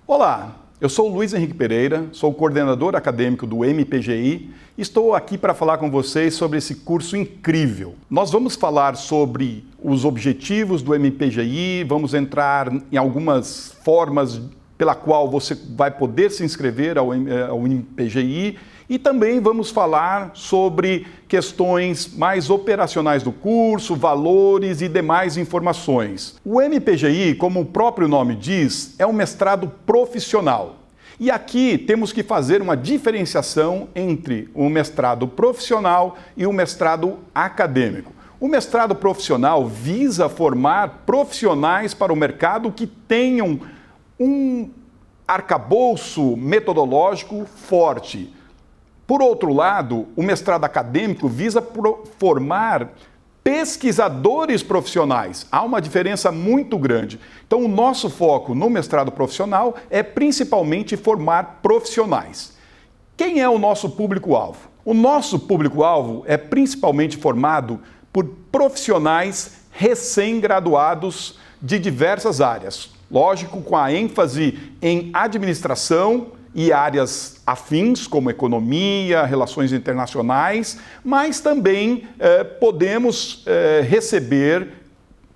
Olá, eu sou o Luiz Henrique Pereira, sou o coordenador acadêmico do MPGI e estou aqui para falar com vocês sobre esse curso incrível. Nós vamos falar sobre os objetivos do MPGI, vamos entrar em algumas formas pela qual você vai poder se inscrever ao MPGI e também vamos falar sobre questões mais operacionais do curso, valores e demais informações. O MPGI, como o próprio nome diz, é um mestrado profissional. E aqui temos que fazer uma diferenciação entre o mestrado profissional e o mestrado acadêmico. O mestrado profissional visa formar profissionais para o mercado que tenham um arcabouço metodológico forte. Por outro lado, o mestrado acadêmico visa formar pesquisadores profissionais. Há uma diferença muito grande. Então, o nosso foco no mestrado profissional é principalmente formar profissionais. Quem é o nosso público-alvo? O nosso público-alvo é principalmente formado por profissionais recém-graduados de diversas áreas. Lógico, com a ênfase em administração e áreas afins, como economia, relações internacionais, mas também podemos receber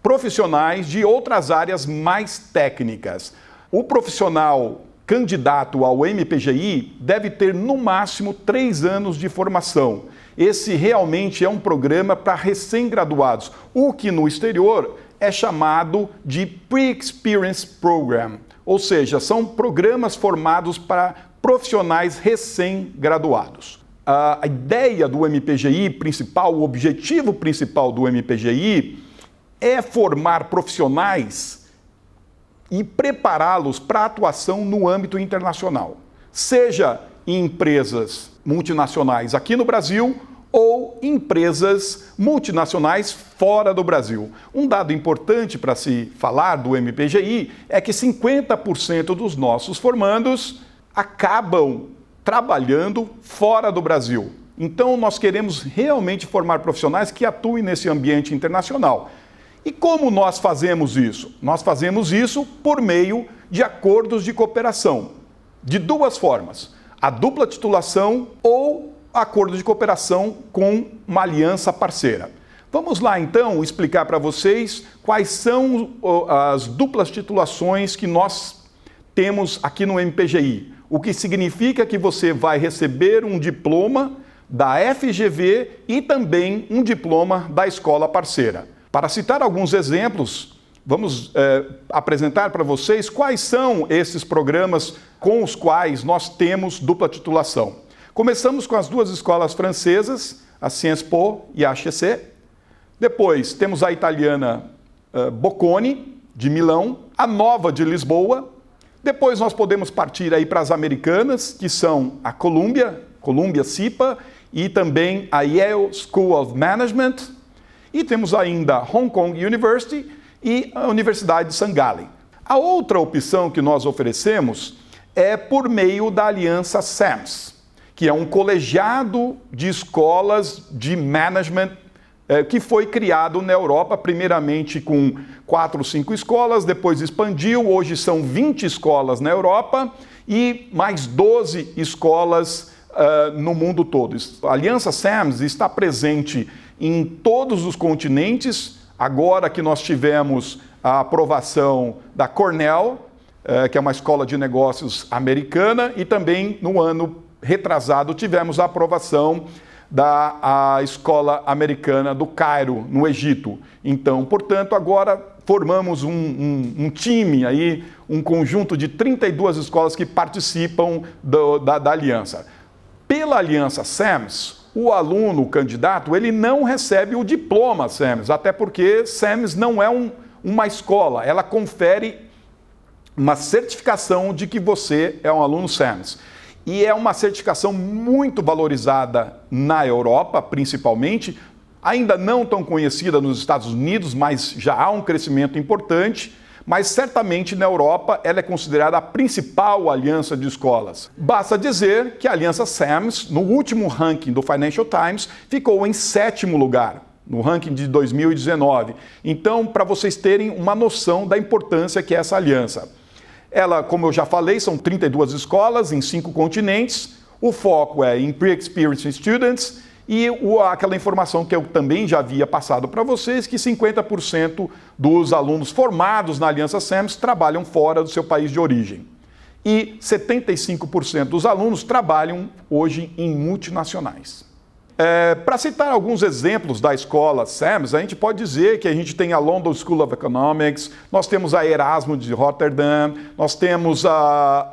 profissionais de outras áreas mais técnicas. O profissional candidato ao MPGI deve ter no máximo 3 anos de formação. Esse realmente é um programa para recém-graduados, o que no exterior é chamado de Pre-Experience Program. Ou seja, são programas formados para profissionais recém-graduados. A ideia do MPGI principal, o objetivo principal do MPGI é formar profissionais e prepará-los para atuação no âmbito internacional, seja em empresas multinacionais aqui no Brasil ou empresas multinacionais fora do Brasil. Um dado importante para se falar do MPGI é que 50% dos nossos formandos acabam trabalhando fora do Brasil. Então, nós queremos realmente formar profissionais que atuem nesse ambiente internacional. E como nós fazemos isso? Nós fazemos isso por meio de acordos de cooperação, de 2 formas: a dupla titulação ou acordo de cooperação com uma aliança parceira. Vamos lá, então, explicar para vocês quais são as duplas titulações que nós temos aqui no MPGI. O que significa que você vai receber um diploma da FGV e também um diploma da escola parceira. Para citar alguns exemplos, vamos apresentar para vocês quais são esses programas com os quais nós temos dupla titulação. Começamos com as 2 escolas francesas, a Sciences Po e a HEC. Depois temos a italiana Bocconi, de Milão, a Nova de Lisboa. Depois nós podemos partir aí para as americanas, que são a Columbia CIPA, e também a Yale School of Management. E temos ainda a Hong Kong University e a Universidade de St. Gallen. A outra opção que nós oferecemos é por meio da aliança SAMS, que é um colegiado de escolas de management que foi criado na Europa, primeiramente com 4 ou 5 escolas, depois expandiu, hoje são 20 escolas na Europa e mais 12 escolas no mundo todo. A aliança SAMS está presente em todos os continentes. Agora que nós tivemos a aprovação da Cornell, que é uma escola de negócios americana, e também no ano retrasado tivemos a aprovação da escola americana do Cairo, no Egito. Então, portanto, agora formamos um time aí, um conjunto de 32 escolas que participam da aliança. Pela aliança SAMS, o aluno, o candidato, ele não recebe o diploma SAMS, até porque SAMS não é uma escola, ela confere uma certificação de que você é um aluno SAMS. E é uma certificação muito valorizada na Europa, principalmente, ainda não tão conhecida nos Estados Unidos, mas já há um crescimento importante. Mas certamente na Europa ela é considerada a principal aliança de escolas. Basta dizer que a aliança SAMS, no último ranking do Financial Times, ficou em 7º lugar. no ranking de 2019. Então, para vocês terem uma noção da importância que é essa aliança. Ela, como eu já falei, são 32 escolas em 5 continentes. O foco é em Pre-Experienced Students e aquela informação que eu também já havia passado para vocês, que 50% dos alunos formados na Aliança SAMS trabalham fora do seu país de origem. E 75% dos alunos trabalham hoje em multinacionais. Para citar alguns exemplos da escola SAMS, a gente pode dizer que a gente tem a London School of Economics, nós temos a Erasmus de Rotterdam, nós temos a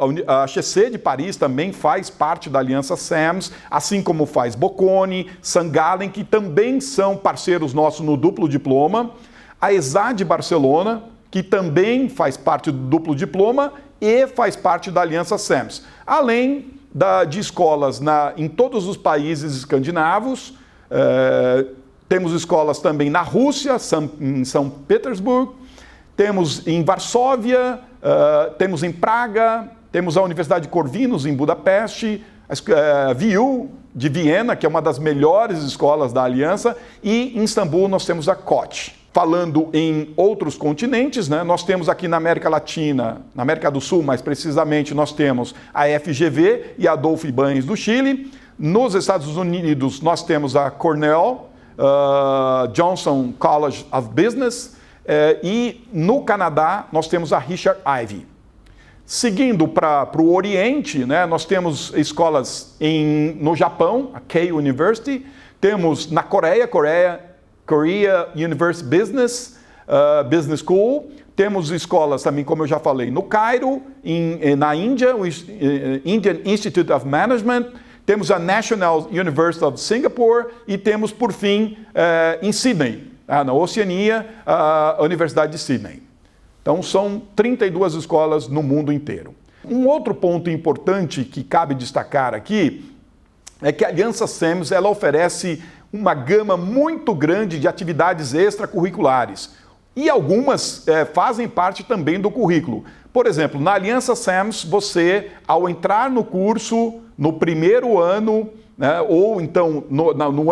HEC de Paris, também faz parte da Aliança SAMS, assim como faz Bocconi, St. Gallen, que também são parceiros nossos no duplo diploma, a ESAD de Barcelona, que também faz parte do duplo diploma e faz parte da Aliança SAMS, além de escolas em todos os países escandinavos. Temos escolas também na Rússia, em São Petersburgo, temos em Varsóvia, temos em Praga, temos a Universidade de Corvinus em Budapeste, a VU de Viena, que é uma das melhores escolas da Aliança, e em Istambul nós temos a Koç. Falando em outros continentes, né, nós temos aqui na América Latina, na América do Sul, mais precisamente, nós temos a FGV e a Adolfo Ibáñez do Chile. Nos Estados Unidos, nós temos a Cornell, Johnson College of Business, e no Canadá, nós temos a Richard Ivey. Seguindo para o Oriente, né, nós temos escolas no Japão, a Keio University, temos na Korea University Business, Business School. Temos escolas também, como eu já falei, no Cairo, na Índia, o Indian Institute of Management. Temos a National University of Singapore e temos, por fim, em Sydney, na Oceania, a Universidade de Sydney. Então, são 32 escolas no mundo inteiro. Um outro ponto importante que cabe destacar aqui é que a Aliança SAMS ela oferece uma gama muito grande de atividades extracurriculares. E algumas fazem parte também do currículo. Por exemplo, na Aliança SAMS, você, ao entrar no curso, no primeiro ano, né, ou então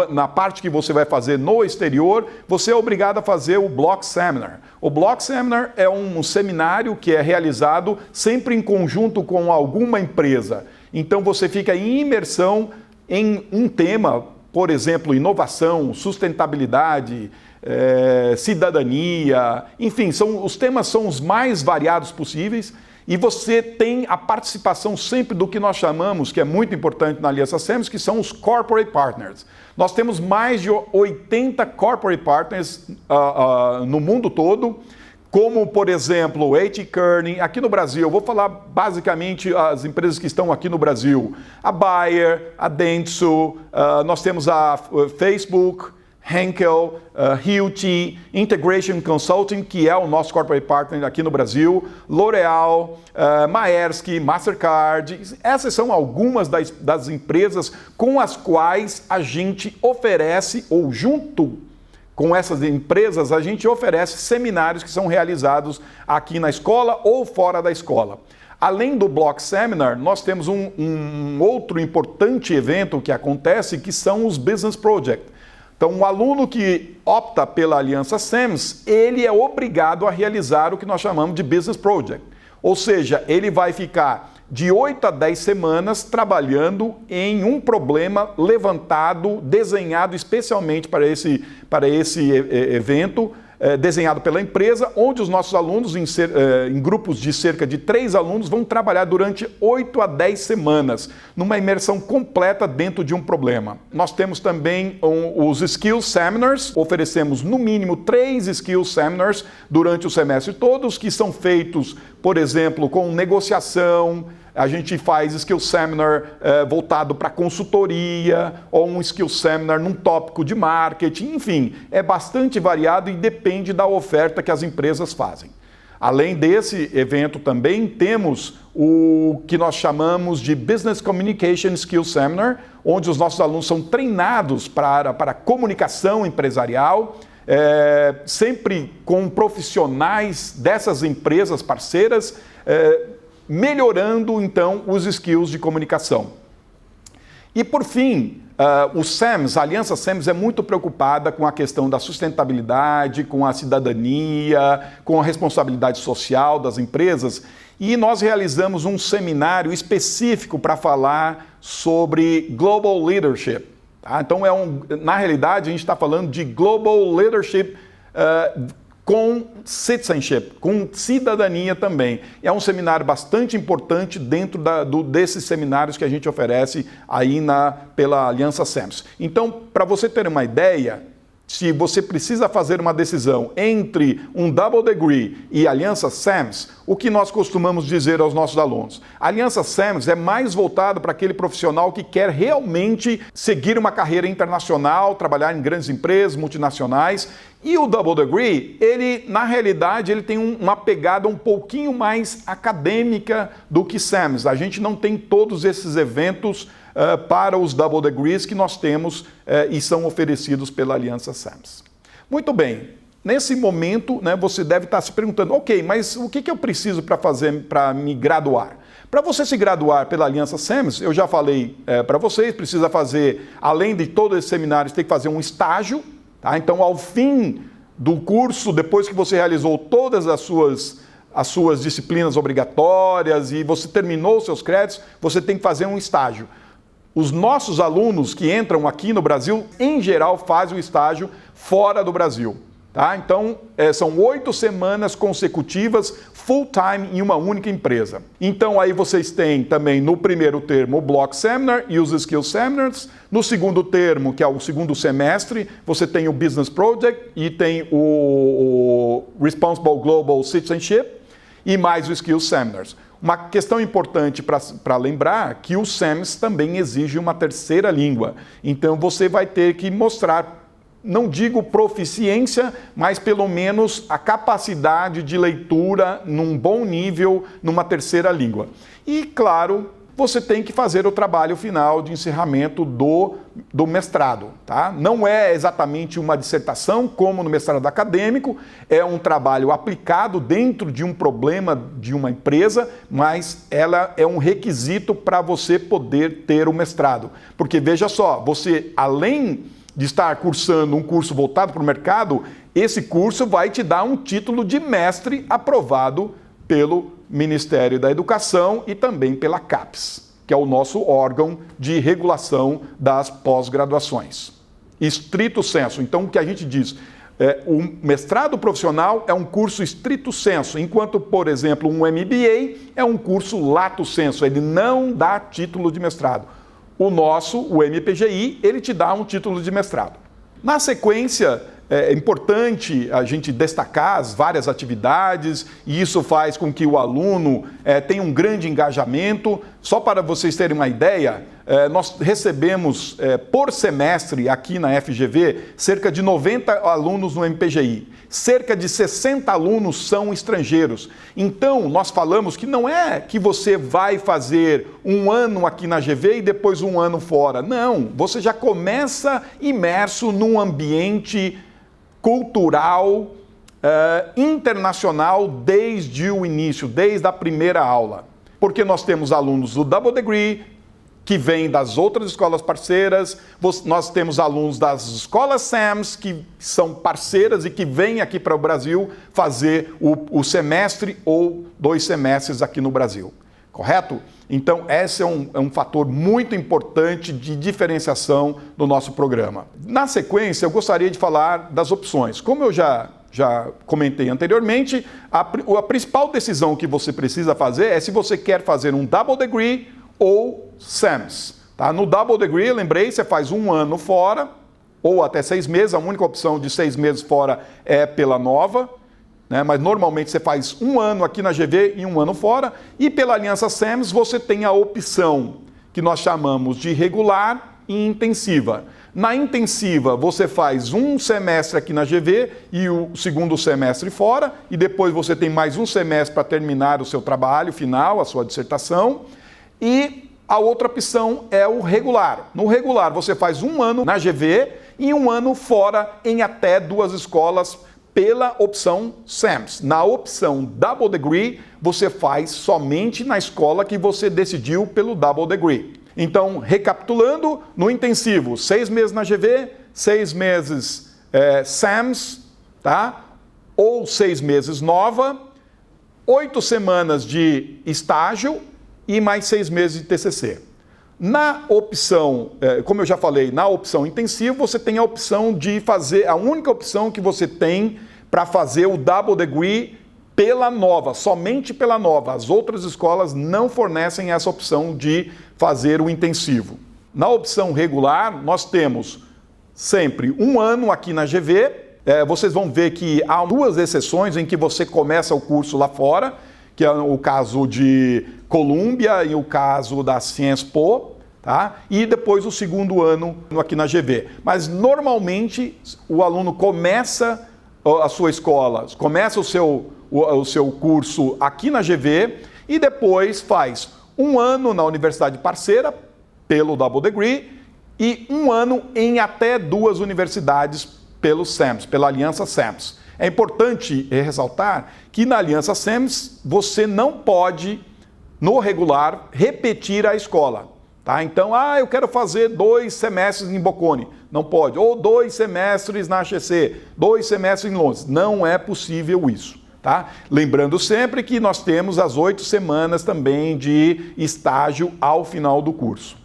na parte que você vai fazer no exterior, você é obrigado a fazer o Block Seminar. O Block Seminar é um seminário que é realizado sempre em conjunto com alguma empresa. Então você fica em imersão em um tema, por exemplo, inovação, sustentabilidade, cidadania, enfim, os temas são os mais variados possíveis e você tem a participação sempre do que nós chamamos, que é muito importante na Aliança SAMS, que são os Corporate Partners. Nós temos mais de 80 Corporate Partners no mundo todo, como, por exemplo, o A.T. Kearney, aqui no Brasil. Eu vou falar basicamente as empresas que estão aqui no Brasil. A Bayer, a Dentsu, nós temos a Facebook, Henkel, Hilti, Integration Consulting, que é o nosso corporate partner aqui no Brasil, L'Oréal, Maersk, Mastercard. Essas são algumas das empresas com as quais a gente oferece, ou junto com essas empresas, a gente oferece seminários que são realizados aqui na escola ou fora da escola. Além do Block Seminar, nós temos um outro importante evento que acontece, que são os Business Project. Então, um aluno que opta pela Aliança SAMS, ele é obrigado a realizar o que nós chamamos de Business Project. Ou seja, ele vai ficar de 8 a 10 semanas trabalhando em um problema levantado, desenhado especialmente para esse evento, desenhado pela empresa, onde os nossos alunos, em grupos de cerca de 3 alunos, vão trabalhar durante 8 a 10 semanas, numa imersão completa dentro de um problema. Nós temos também os Skills Seminars, oferecemos no mínimo 3 Skills Seminars durante o semestre todos, que são feitos, por exemplo, com negociação. A gente faz Skill Seminar voltado para consultoria, ou um Skill Seminar num tópico de marketing, enfim, é bastante variado e depende da oferta que as empresas fazem. Além desse evento também temos o que nós chamamos de Business Communication Skill Seminar, onde os nossos alunos são treinados para comunicação empresarial, sempre com profissionais dessas empresas parceiras, melhorando, então, os skills de comunicação. E, por fim, o SAMS, a Aliança SAMS é muito preocupada com a questão da sustentabilidade, com a cidadania, com a responsabilidade social das empresas, e nós realizamos um seminário específico para falar sobre Global Leadership. Tá? Então, na realidade, a gente está falando de Global Leadership com citizenship, com cidadania também. É um seminário bastante importante dentro desses seminários que a gente oferece aí pela Aliança SAMS. Então, para você ter uma ideia, se você precisa fazer uma decisão entre um Double Degree e Aliança SAMS, o que nós costumamos dizer aos nossos alunos? A Aliança SAMS é mais voltada para aquele profissional que quer realmente seguir uma carreira internacional, trabalhar em grandes empresas, multinacionais. E o Double Degree, na realidade, ele tem uma pegada um pouquinho mais acadêmica do que SAMS. A gente não tem todos esses eventos para os Double Degrees que nós temos e são oferecidos pela Aliança SAMS. Muito bem, nesse momento, né, você deve estar se perguntando, ok, mas o que eu preciso para fazer para me graduar? Para você se graduar pela Aliança SAMS, eu já falei para vocês, precisa fazer, além de todos esses seminários, tem que fazer um estágio. Tá? Então, ao fim do curso, depois que você realizou todas as suas disciplinas obrigatórias e você terminou os seus créditos, você tem que fazer um estágio. Os nossos alunos que entram aqui no Brasil, em geral, fazem o estágio fora do Brasil. Tá? Então, são 8 semanas consecutivas, full-time, em uma única empresa. Então, aí vocês têm também, no primeiro termo, o Block Seminar e os Skill Seminars. No segundo termo, que é o segundo semestre, você tem o Business Project e tem o Responsible Global Citizenship e mais os Skill Seminars. Uma questão importante para lembrar que o SAMS também exige uma terceira língua. Então, você vai ter que mostrar, não digo proficiência, mas pelo menos a capacidade de leitura num bom nível numa terceira língua. E, claro, você tem que fazer o trabalho final de encerramento do mestrado. Tá? Não é exatamente uma dissertação, como no mestrado acadêmico, é um trabalho aplicado dentro de um problema de uma empresa, mas ela é um requisito para você poder ter o mestrado. Porque, veja só, você, além de estar cursando um curso voltado para o mercado, esse curso vai te dar um título de mestre aprovado pelo Ministério da Educação e também pela CAPES, que é o nosso órgão de regulação das pós-graduações. Estrito sensu. Então, o que a gente diz, o mestrado profissional é um curso estrito sensu, enquanto, por exemplo, um MBA é um curso lato sensu, ele não dá título de mestrado. O nosso, o MPGI, ele te dá um título de mestrado. Na sequência, é importante a gente destacar as várias atividades e isso faz com que o aluno tenha um grande engajamento. Só para vocês terem uma ideia, nós recebemos por semestre aqui na FGV cerca de 90 alunos no MPGI. Cerca de 60 alunos são estrangeiros. Então, nós falamos que não é que você vai fazer um ano aqui na GV e depois um ano fora. Não, você já começa imerso num ambiente cultural, internacional desde o início, desde a primeira aula. Porque nós temos alunos do Double Degree, que vêm das outras escolas parceiras, nós temos alunos das escolas SAMS, que são parceiras e que vêm aqui para o Brasil fazer o semestre ou 2 semestres aqui no Brasil. Correto? Então, esse é um fator muito importante de diferenciação do nosso programa. Na sequência, eu gostaria de falar das opções. Como eu já comentei anteriormente, a principal decisão que você precisa fazer é se você quer fazer um Double Degree ou SAMS. Tá? No Double Degree, lembrei, você faz 1 ano fora, ou até 6 meses, a única opção de 6 meses fora é pela nova, né? Mas normalmente você faz 1 ano aqui na GV e 1 ano fora, e pela Aliança SAMS você tem a opção que nós chamamos de regular e intensiva. Na intensiva, você faz 1 semestre aqui na GV e o segundo semestre fora, e depois você tem mais 1 semestre para terminar o seu trabalho final, a sua dissertação. E a outra opção é o regular. No regular, você faz 1 ano na GV e 1 ano fora em até 2 escolas pela opção SAMS. Na opção Double Degree, você faz somente na escola que você decidiu pelo Double Degree. Então, recapitulando, no intensivo, 6 meses na GV, 6 meses SAMS, tá? Ou 6 meses nova, 8 semanas de estágio e mais 6 meses de TCC. Na opção, como eu já falei, na opção intensivo, você tem a opção de fazer, a única opção que você tem para fazer o Double Degree pela nova, somente pela nova. As outras escolas não fornecem essa opção de fazer o intensivo. Na opção regular, nós temos sempre 1 ano aqui na GV. Vocês vão ver que há 2 exceções em que você começa o curso lá fora, que é o caso de Columbia e o caso da Sciences Po, tá? E depois o 2º ano aqui na GV. Mas normalmente o aluno começa a sua escola, começa o seu curso aqui na GV e depois faz 1 ano na universidade parceira, pelo Double Degree, e 1 ano em até 2 universidades pelo SAMS, pela Aliança SAMS. É importante ressaltar que na Aliança SAMS você não pode, no regular, repetir a escola. Tá? Então, eu quero fazer 2 semestres em Bocconi. Não pode. Ou 2 semestres na HEC, 2 semestres em Londres. Não é possível isso. Tá? Lembrando sempre que nós temos as 8 semanas também de estágio ao final do curso.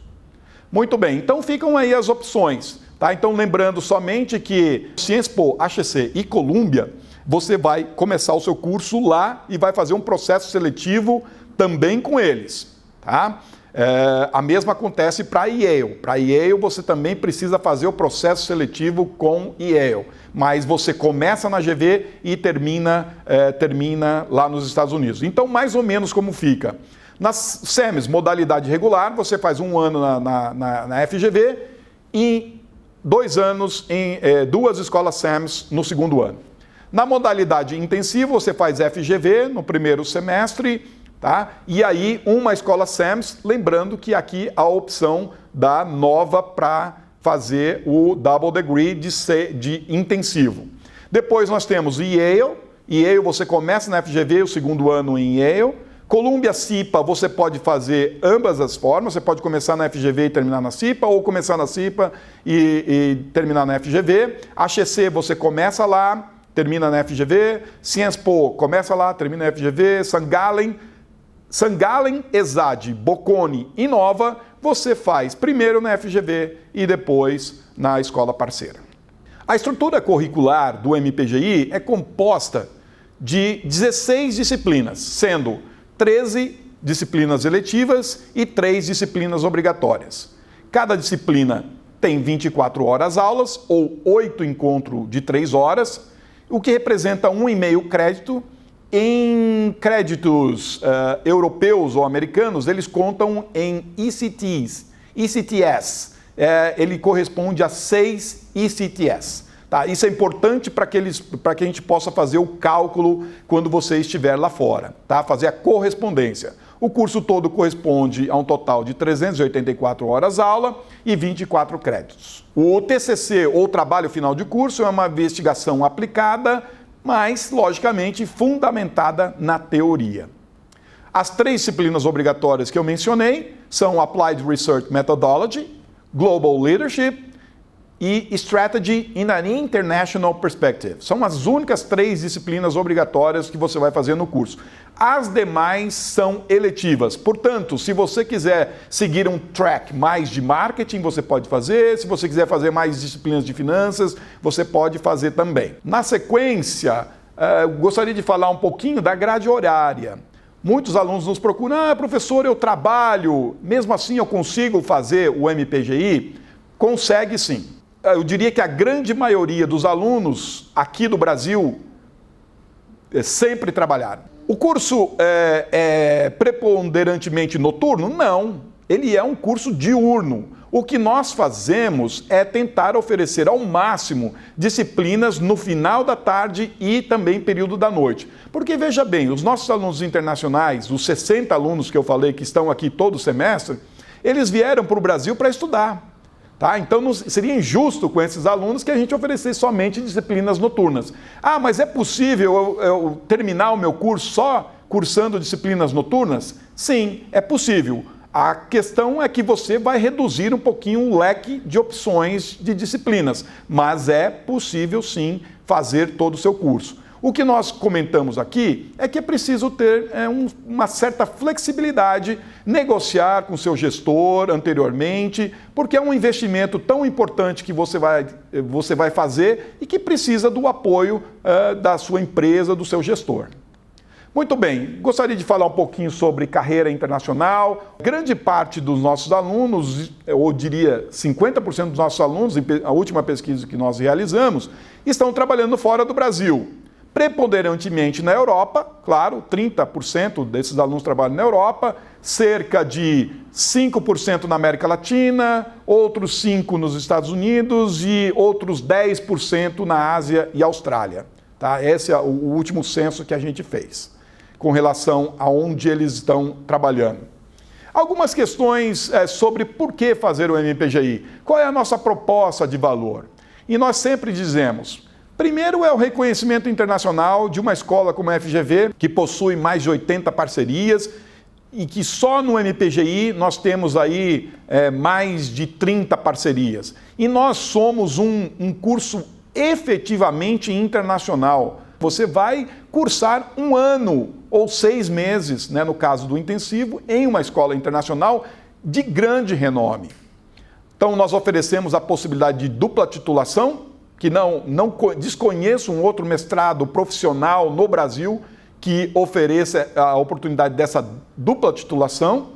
Muito bem, então ficam aí as opções. Tá? Então, lembrando somente que Sciences Po, HEC e Columbia, você vai começar o seu curso lá e vai fazer um processo seletivo também com eles. Tá? A mesma acontece para a Yale. Para a Yale, você também precisa fazer o processo seletivo com Yale. Mas você começa na GV e termina lá nos Estados Unidos. Então, mais ou menos como fica. Nas SEMES, modalidade regular, você faz 1 ano na FGV e 2 anos em 2 escolas SEMES no 2º ano. Na modalidade intensiva, você faz FGV no 1º semestre, tá? E aí uma escola SAMS, lembrando que aqui a opção da nova para fazer o Double Degree de intensivo. Depois nós temos Yale. Yale você começa na FGV, o 2º ano em Yale. Columbia CIPA você pode fazer ambas as formas, você pode começar na FGV e terminar na CIPA, ou começar na CIPA e terminar na FGV. HEC você começa lá, termina na FGV. Sciences Po começa lá, termina na FGV. St. Gallen, ESAD, Bocconi e Nova, você faz primeiro na FGV e depois na escola parceira. A estrutura curricular do MPGI é composta de 16 disciplinas, sendo 13 disciplinas eletivas e 3 disciplinas obrigatórias. Cada disciplina tem 24 horas aulas, ou 8 encontros de 3 horas, o que representa 1,5 crédito. Em créditos europeus ou americanos, eles contam em ECTS. Ele corresponde a 6 ECTS. Tá? Isso é importante para que a gente possa fazer o cálculo quando você estiver lá fora, tá? Fazer a correspondência. O curso todo corresponde a um total de 384 horas aula e 24 créditos. O TCC, ou trabalho final de curso, é uma investigação aplicada, mas, logicamente, fundamentada na teoria. As 3 disciplinas obrigatórias que eu mencionei são Applied Research Methodology, Global Leadership e Strategy in an International Perspective. São as únicas 3 disciplinas obrigatórias que você vai fazer no curso. As demais são eletivas. Portanto, se você quiser seguir um track mais de marketing, você pode fazer. Se você quiser fazer mais disciplinas de finanças, você pode fazer também. Na sequência, gostaria de falar um pouquinho da grade horária. Muitos alunos nos procuram, professor, eu trabalho, mesmo assim eu consigo fazer o MPGI? Consegue sim. Eu diria que a grande maioria dos alunos aqui do Brasil sempre trabalharam. O curso é preponderantemente noturno? Não, ele é um curso diurno. O que nós fazemos é tentar oferecer ao máximo disciplinas no final da tarde e também período da noite. Porque, veja bem, os nossos alunos internacionais, os 60 alunos que eu falei que estão aqui todo semestre, eles vieram para o Brasil para estudar. Tá? Então, seria injusto com esses alunos que a gente oferecesse somente disciplinas noturnas. Mas é possível eu terminar o meu curso só cursando disciplinas noturnas? Sim, é possível. A questão é que você vai reduzir um pouquinho o leque de opções de disciplinas, mas é possível sim fazer todo o seu curso. O que nós comentamos aqui é que é preciso ter uma certa flexibilidade, negociar com o seu gestor anteriormente, porque é um investimento tão importante que você vai fazer e que precisa do apoio da sua empresa, do seu gestor. Muito bem, gostaria de falar um pouquinho sobre carreira internacional. Grande parte dos nossos alunos, eu diria 50% dos nossos alunos, a última pesquisa que nós realizamos, estão trabalhando fora do Brasil. Preponderantemente na Europa, claro, 30% desses alunos trabalham na Europa, cerca de 5% na América Latina, outros 5% nos Estados Unidos e outros 10% na Ásia e Austrália. Tá? Esse é o último censo que a gente fez, com relação a onde eles estão trabalhando. Algumas questões sobre por que fazer o MPGI. Qual é a nossa proposta de valor? E nós sempre dizemos, primeiro é o reconhecimento internacional de uma escola como a FGV, que possui mais de 80 parcerias e que só no MPGI nós temos aí mais de 30 parcerias. E nós somos um curso efetivamente internacional. Você vai cursar 1 ano ou 6 meses, né, no caso do intensivo, em uma escola internacional de grande renome. Então nós oferecemos a possibilidade de dupla titulação, que não desconheço um outro mestrado profissional no Brasil que ofereça a oportunidade dessa dupla titulação.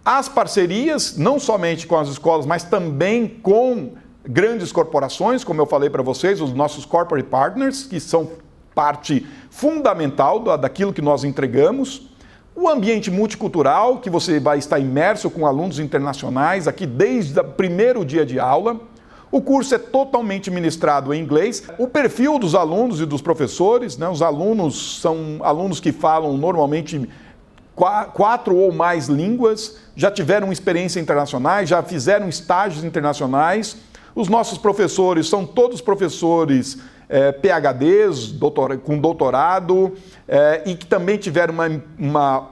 As parcerias, não somente com as escolas, mas também com grandes corporações, como eu falei para vocês, os nossos corporate partners, que são parte fundamental daquilo que nós entregamos. O ambiente multicultural, que você vai estar imerso com alunos internacionais aqui desde o primeiro dia de aula. O curso é totalmente ministrado em inglês. O perfil dos alunos e dos professores, né? Os alunos são alunos que falam normalmente 4 ou mais línguas, já tiveram experiência internacionais, já fizeram estágios internacionais. Os nossos professores são todos professores PhDs, com doutorado, e que também tiveram uma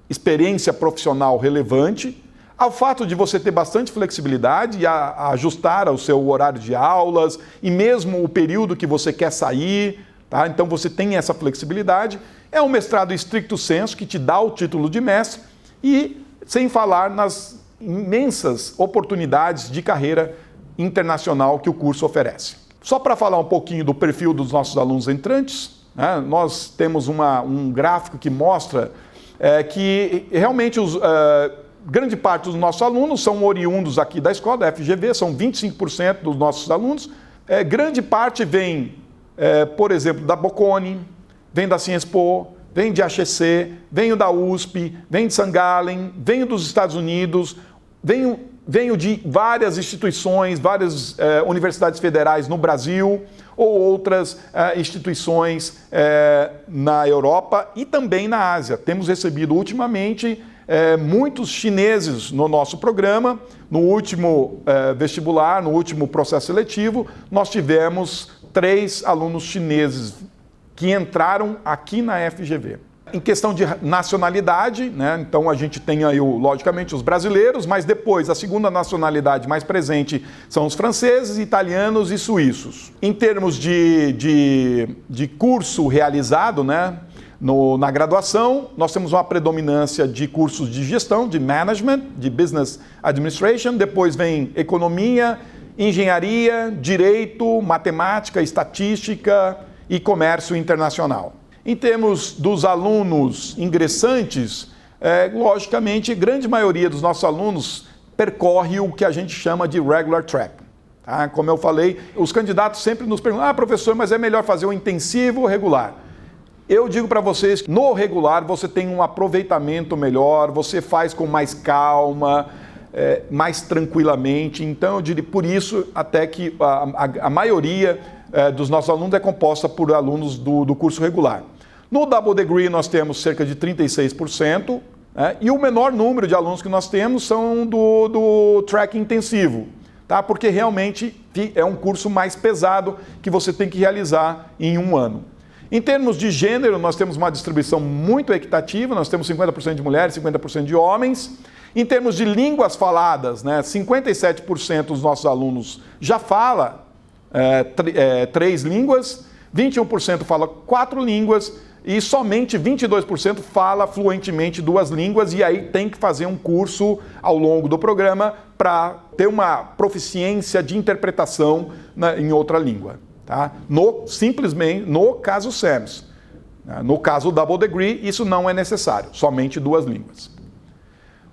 experiência profissional relevante. Ao fato de você ter bastante flexibilidade a ajustar ao seu horário de aulas e mesmo o período que você quer sair, tá? Então você tem essa flexibilidade. É um mestrado stricto sensu que te dá o título de mestre e sem falar nas imensas oportunidades de carreira internacional que o curso oferece. Só para falar um pouquinho do perfil dos nossos alunos entrantes, né? Nós temos um gráfico que mostra que realmente grande parte dos nossos alunos são oriundos aqui da escola, da FGV, são 25% dos nossos alunos. Grande parte vem, por exemplo, da Bocconi, vem da Cienspo, vem de HEC, vem da USP, vem de St. Gallen, vem dos Estados Unidos, venho de várias instituições, várias universidades federais no Brasil ou outras instituições na Europa e também na Ásia. Temos recebido ultimamente muitos chineses no nosso programa. No último vestibular, no último processo seletivo, nós tivemos 3 alunos chineses que entraram aqui na FGV. Em questão de nacionalidade, né, então a gente tem aí, logicamente, os brasileiros, mas depois a segunda nacionalidade mais presente são os franceses, italianos e suíços. Em termos de curso realizado, né, na graduação, nós temos uma predominância de cursos de gestão, de management, de business administration, depois vem economia, engenharia, direito, matemática, estatística e comércio internacional. Em termos dos alunos ingressantes, logicamente, a grande maioria dos nossos alunos percorre o que a gente chama de regular track. Tá? Como eu falei, os candidatos sempre nos perguntam, professor, mas é melhor fazer o intensivo ou regular? Eu digo para vocês que no regular você tem um aproveitamento melhor, você faz com mais calma, mais tranquilamente. Então, eu diria por isso até que a maioria dos nossos alunos é composta por alunos do curso regular. No Double Degree nós temos cerca de 36%, e o menor número de alunos que nós temos são do track intensivo, tá? Porque realmente é um curso mais pesado que você tem que realizar em 1 ano. Em termos de gênero, nós temos uma distribuição muito equitativa, nós temos 50% de mulheres, 50% de homens, Em termos de línguas faladas, né, 57% dos nossos alunos já fala 3 línguas, 21% fala 4 línguas e somente 22% fala fluentemente 2 línguas, e aí tem que fazer um curso ao longo do programa para ter uma proficiência de interpretação em outra língua. Tá? Simplesmente no caso SAMS. No caso Double Degree, isso não é necessário, somente 2 línguas.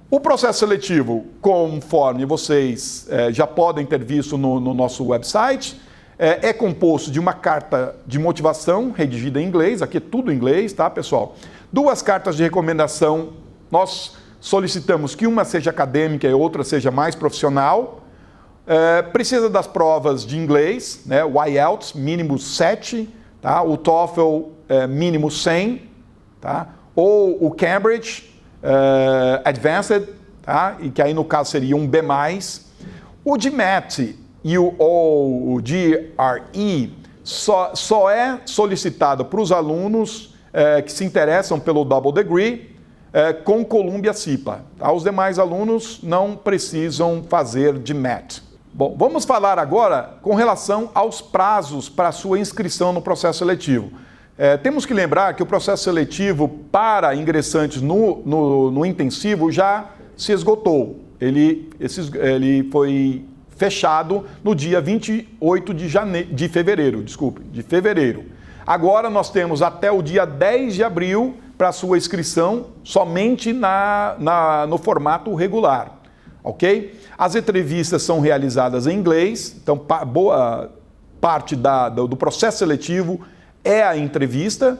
O processo seletivo, conforme vocês já podem ter visto no nosso website, é composto de uma carta de motivação redigida em inglês, aqui é tudo em inglês, tá, pessoal? 2 cartas de recomendação, nós solicitamos que uma seja acadêmica e outra seja mais profissional. Precisa das provas de inglês, né? O IELTS, mínimo 7, tá? O TOEFL, mínimo 100, tá? Ou o Cambridge Advanced, tá? E que aí no caso seria um B+. O GMAT e o GRE só é solicitado para os alunos que se interessam pelo Double Degree com Columbia CIPA. Tá? Os demais alunos não precisam fazer GMAT. Bom, vamos falar agora com relação aos prazos para a sua inscrição no processo seletivo. Temos que lembrar que o processo seletivo para ingressantes no intensivo já se esgotou. Ele foi fechado no dia 28 de fevereiro. Agora nós temos até o dia 10 de abril para sua inscrição somente no formato regular, ok? As entrevistas são realizadas em inglês, então boa parte do processo seletivo é a entrevista,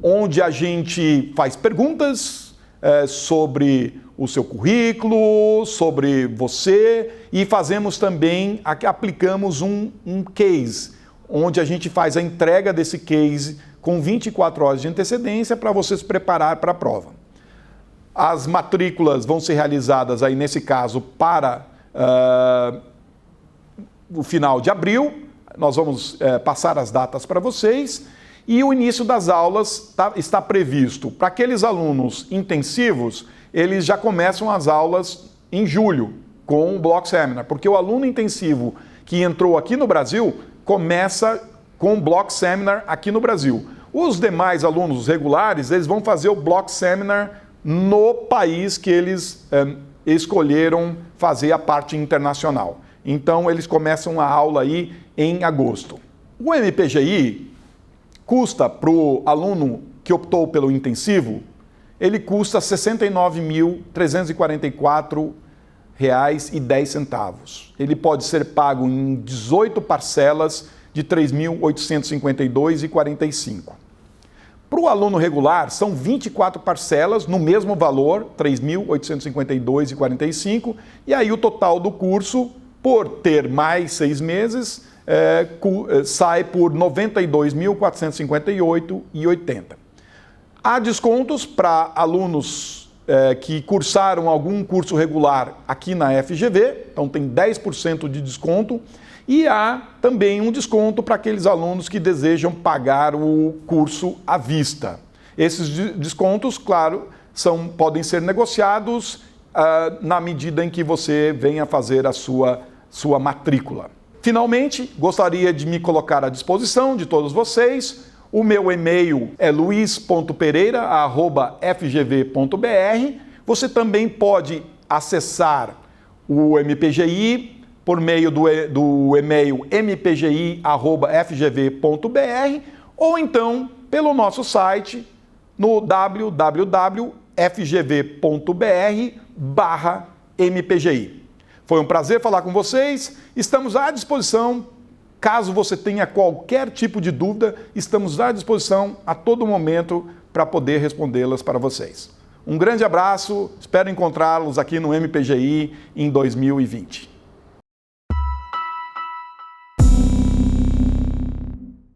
onde a gente faz perguntas sobre o seu currículo, sobre você, e fazemos também, aplicamos um case, onde a gente faz a entrega desse case com 24 horas de antecedência para você se preparar para a prova. As matrículas vão ser realizadas aí nesse caso para o final de abril. Nós vamos passar as datas para vocês. E o início das aulas está previsto. Para aqueles alunos intensivos, eles já começam as aulas em julho, com o Block Seminar. Porque o aluno intensivo que entrou aqui no Brasil, começa com o Block Seminar aqui no Brasil. Os demais alunos regulares, eles vão fazer o Block Seminar no país que eles escolheram fazer a parte internacional. Então, eles começam a aula aí em agosto. O MPGI custa para o aluno que optou pelo intensivo, ele custa R$ 69.344,10. Ele pode ser pago em 18 parcelas de R$ 3.852,45. Para o aluno regular, são 24 parcelas no mesmo valor, R$ 3.852,45, e aí o total do curso, por ter mais 6 meses, sai por R$ 92.458,80. Há descontos para alunos que cursaram algum curso regular aqui na FGV, então tem 10% de desconto, e há também um desconto para aqueles alunos que desejam pagar o curso à vista. Esses descontos, claro, podem ser negociados na medida em que você venha fazer a sua matrícula. Finalmente, gostaria de me colocar à disposição de todos vocês. O meu e-mail é luiz.pereira@fgv.br. Você também pode acessar o MPGI por meio do e-mail mpgi@fgv.br ou então pelo nosso site no www.fgv.br/mpgi. Foi um prazer falar com vocês. Estamos à disposição. Caso você tenha qualquer tipo de dúvida, estamos à disposição a todo momento para poder respondê-las para vocês. Um grande abraço. Espero encontrá-los aqui no MPGI em 2020.